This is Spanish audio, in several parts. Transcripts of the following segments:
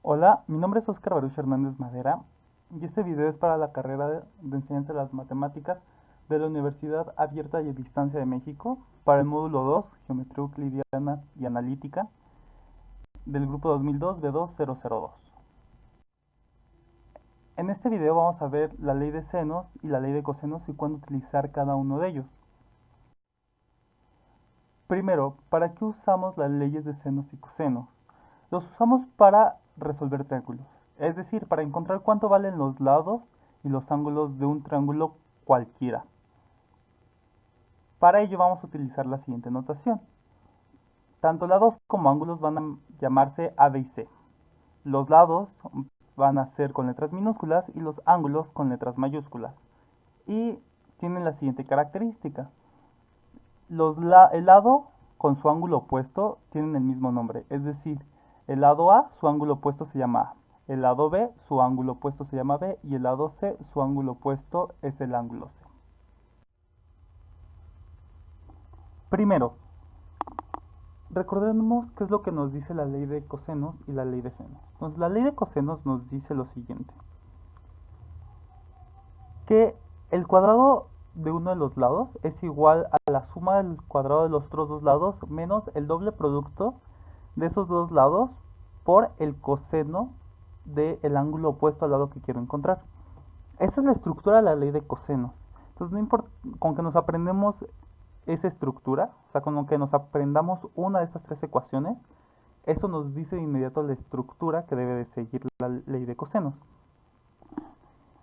Hola, mi nombre es Óscar Baruch Hernández Madera y este video es para la carrera de Enseñanza de las Matemáticas de la Universidad Abierta y a Distancia de México para el módulo 2, Geometría Euclidiana y Analítica, del grupo 2002 B2002. En este video vamos a ver la ley de senos y la ley de cosenos y cuándo utilizar cada uno de ellos. Primero, ¿para qué usamos las leyes de senos y cosenos? Los usamos para resolver triángulos, es decir, para encontrar cuánto valen los lados y los ángulos de un triángulo cualquiera. Para ello vamos a utilizar la siguiente notación. Tanto lados como ángulos van a llamarse A, B y C. Los lados van a ser con letras minúsculas y los ángulos con letras mayúsculas. Y tienen la siguiente característica. El lado con su ángulo opuesto tienen el mismo nombre, es decir, el lado A, su ángulo opuesto se llama A, el lado B, su ángulo opuesto se llama B y el lado C, su ángulo opuesto es el ángulo C. Primero, recordemos qué es lo que nos dice la ley de cosenos y la ley de senos. Entonces, la ley de cosenos nos dice lo siguiente, que el cuadrado de uno de los lados es igual a la suma del cuadrado de los otros dos lados menos el doble producto de esos dos lados por el coseno del ángulo opuesto al lado que quiero encontrar. Esta es la estructura de la ley de cosenos. Entonces, no importa, con que nos aprendemos esa estructura, o sea, con lo que nos aprendamos una de estas tres ecuaciones, eso nos dice de inmediato la estructura que debe de seguir la ley de cosenos.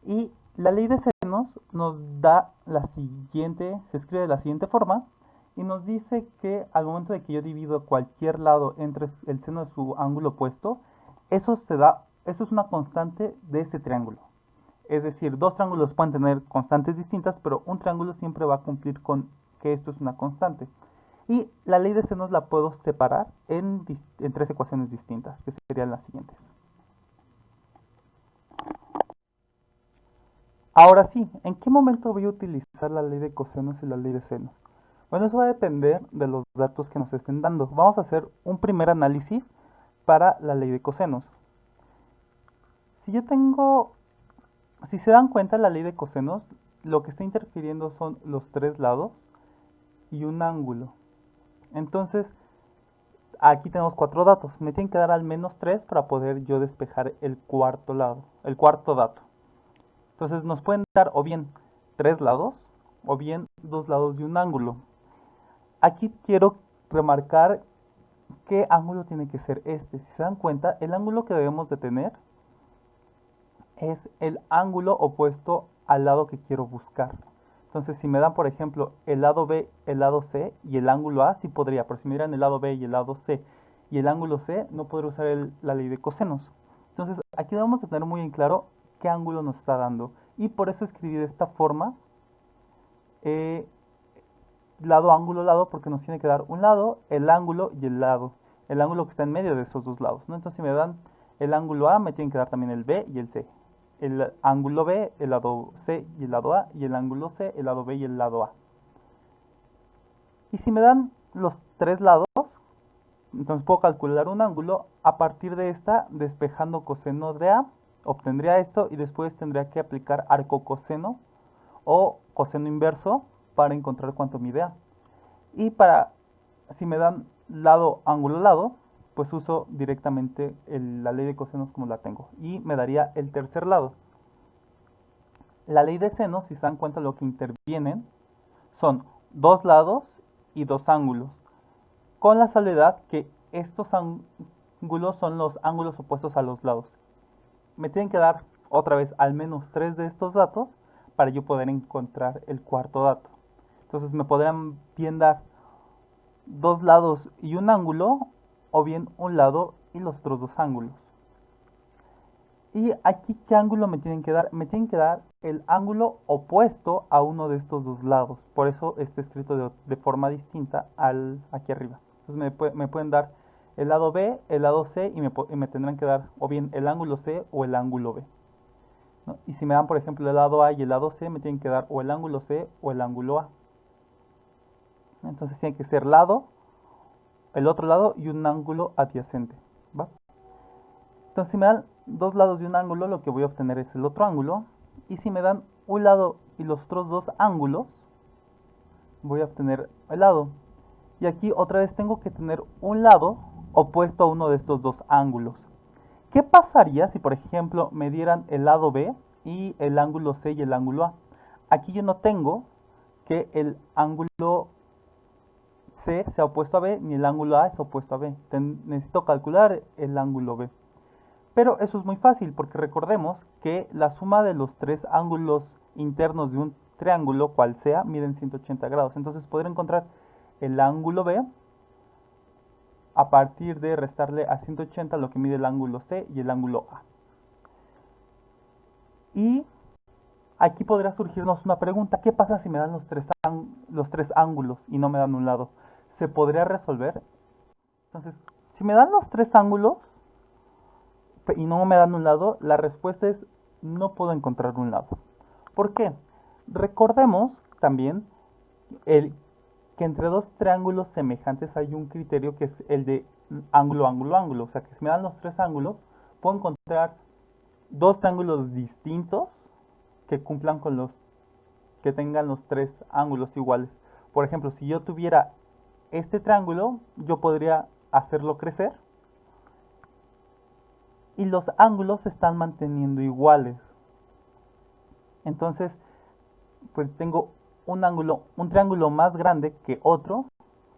Y la ley de senos nos da la siguiente, se escribe de la siguiente forma, y nos dice que al momento de que yo divido cualquier lado entre el seno de su ángulo opuesto, eso es una constante de ese triángulo. Es decir, dos triángulos pueden tener constantes distintas, pero un triángulo siempre va a cumplir con que esto es una constante. Y la ley de senos la puedo separar en tres ecuaciones distintas, que serían las siguientes. Ahora sí, ¿en qué momento voy a utilizar la ley de cosenos y la ley de senos? Bueno, eso va a depender de los datos que nos estén dando. Vamos a hacer un primer análisis para la ley de cosenos. Si yo tengo, si se dan cuenta, la ley de cosenos, lo que está interfiriendo son los tres lados y un ángulo. Entonces, aquí tenemos cuatro datos. Me tienen que dar al menos tres para poder yo despejar el cuarto lado, el cuarto dato. Entonces nos pueden dar o bien tres lados o bien dos lados y un ángulo. Aquí quiero remarcar qué ángulo tiene que ser este. Si se dan cuenta, el ángulo que debemos de tener es el ángulo opuesto al lado que quiero buscar. Entonces, si me dan, por ejemplo, el lado B, el lado C y el ángulo A, sí podría, pero si me dieran el lado B y el lado C y el ángulo C, no podría usar la ley de cosenos. Entonces, aquí debemos de tener muy en claro qué ángulo nos está dando. Y por eso escribí de esta forma, eh, lado, ángulo, lado, porque nos tiene que dar un lado, el ángulo y el lado. El ángulo que está en medio de esos dos lados, ¿no? Entonces, si me dan el ángulo A, me tienen que dar también el B y el C. El ángulo B, el lado C y el lado A, y el ángulo C, el lado B y el lado A. Y si me dan los tres lados, entonces puedo calcular un ángulo. A partir de esta, despejando coseno de A, obtendría esto y después tendría que aplicar arco coseno o coseno inverso para encontrar cuánto mide A. Y si me dan lado, ángulo, lado, pues uso directamente la ley de cosenos como la tengo. Y me daría el tercer lado. La ley de senos, si se dan cuenta, lo que intervienen son dos lados y dos ángulos, con la salvedad que estos ángulos son los ángulos opuestos a los lados. Me tienen que dar otra vez al menos tres de estos datos para yo poder encontrar el cuarto dato. Entonces me podrán bien dar dos lados y un ángulo, o bien un lado y los otros dos ángulos. Y aquí, ¿qué ángulo me tienen que dar? Me tienen que dar el ángulo opuesto a uno de estos dos lados. Por eso está escrito de forma distinta aquí arriba. Entonces me pueden dar el lado B, el lado C y me tendrán que dar o bien el ángulo C o el ángulo B, ¿no? Y si me dan, por ejemplo, el lado A y el lado C, me tienen que dar o el ángulo C o el ángulo A. Entonces tiene que ser lado, el otro lado y un ángulo adyacente, ¿va? Entonces si me dan dos lados de un ángulo, lo que voy a obtener es el otro ángulo. Y si me dan un lado y los otros dos ángulos, voy a obtener el lado. Y aquí otra vez tengo que tener un lado opuesto a uno de estos dos ángulos. ¿Qué pasaría si, por ejemplo, me dieran el lado B y el ángulo C y el ángulo A? Aquí yo no tengo que el ángulo C sea opuesto a B ni el ángulo A es opuesto a B. Necesito calcular el ángulo B. Pero eso es muy fácil porque recordemos que la suma de los tres ángulos internos de un triángulo, cual sea, miden 180 grados. Entonces podré encontrar el ángulo B a partir de restarle a 180 lo que mide el ángulo C y el ángulo A. Y aquí podría surgirnos una pregunta: ¿qué pasa si me dan los tres ángulos y no me dan un lado? ¿Se podría resolver? Entonces, si me dan los tres ángulos y no me dan un lado, la respuesta es no puedo encontrar un lado. ¿Por qué? Recordemos también el, que entre dos triángulos semejantes hay un criterio que es el de ángulo, ángulo, ángulo. O sea que si me dan los tres ángulos, puedo encontrar dos triángulos distintos que cumplan con los que tengan los tres ángulos iguales. Por ejemplo, si yo tuviera este triángulo, yo podría hacerlo crecer y los ángulos se están manteniendo iguales. Entonces, pues tengo un triángulo más grande que otro,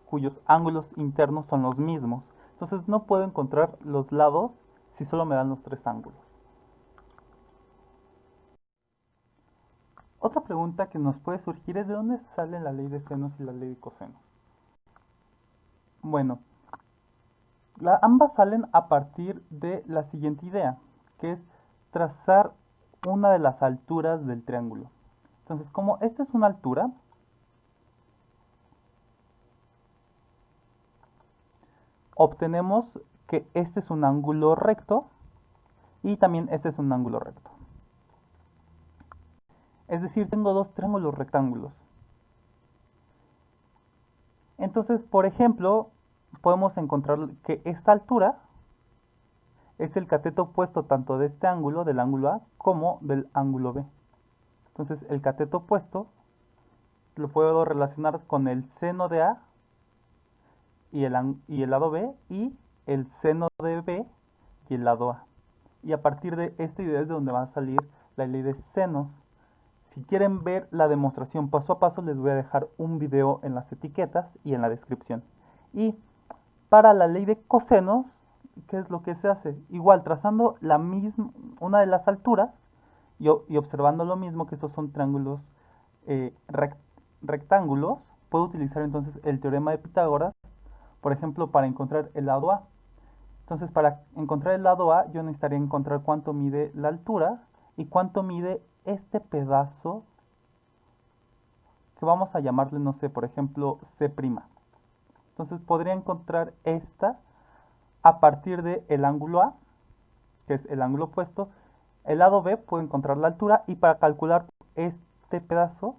cuyos ángulos internos son los mismos. Entonces no puedo encontrar los lados si solo me dan los tres ángulos. Otra pregunta que nos puede surgir es: ¿de dónde sale la ley de senos y la ley de cosenos? Bueno, ambas salen a partir de la siguiente idea, que es trazar una de las alturas del triángulo. Entonces, como esta es una altura, obtenemos que este es un ángulo recto y también este es un ángulo recto. Es decir, tengo dos triángulos rectángulos. Entonces, por ejemplo, podemos encontrar que esta altura es el cateto opuesto tanto de este ángulo, del ángulo A, como del ángulo B. Entonces, el cateto opuesto lo puedo relacionar con el seno de A y el lado B, y el seno de B y el lado A. Y a partir de esta idea es de donde va a salir la ley de senos. Si quieren ver la demostración paso a paso, les voy a dejar un video en las etiquetas y en la descripción. Y para la ley de cosenos, ¿qué es lo que se hace? Igual, trazando una de las alturas y observando lo mismo, que estos son triángulos rectángulos, puedo utilizar entonces el teorema de Pitágoras, por ejemplo, para encontrar el lado A. Entonces, para encontrar el lado A, yo necesitaría encontrar cuánto mide la altura y cuánto mide este pedazo, que vamos a llamarle, no sé, por ejemplo, C'. Entonces podría encontrar esta a partir del ángulo A, que es el ángulo opuesto. El lado B puedo encontrar la altura, y para calcular este pedazo,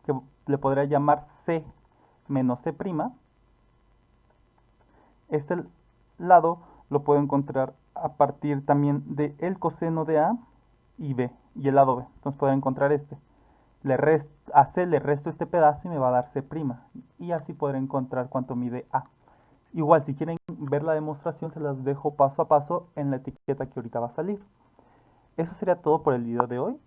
que le podría llamar C menos C', este lado lo puedo encontrar a partir también del coseno de A y B, y el lado B. Entonces podré encontrar este. A C le resto este pedazo y me va a dar C', y así podré encontrar cuánto mide A. Igual, si quieren ver la demostración, se las dejo paso a paso en la etiqueta que ahorita va a salir. Eso sería todo por el video de hoy.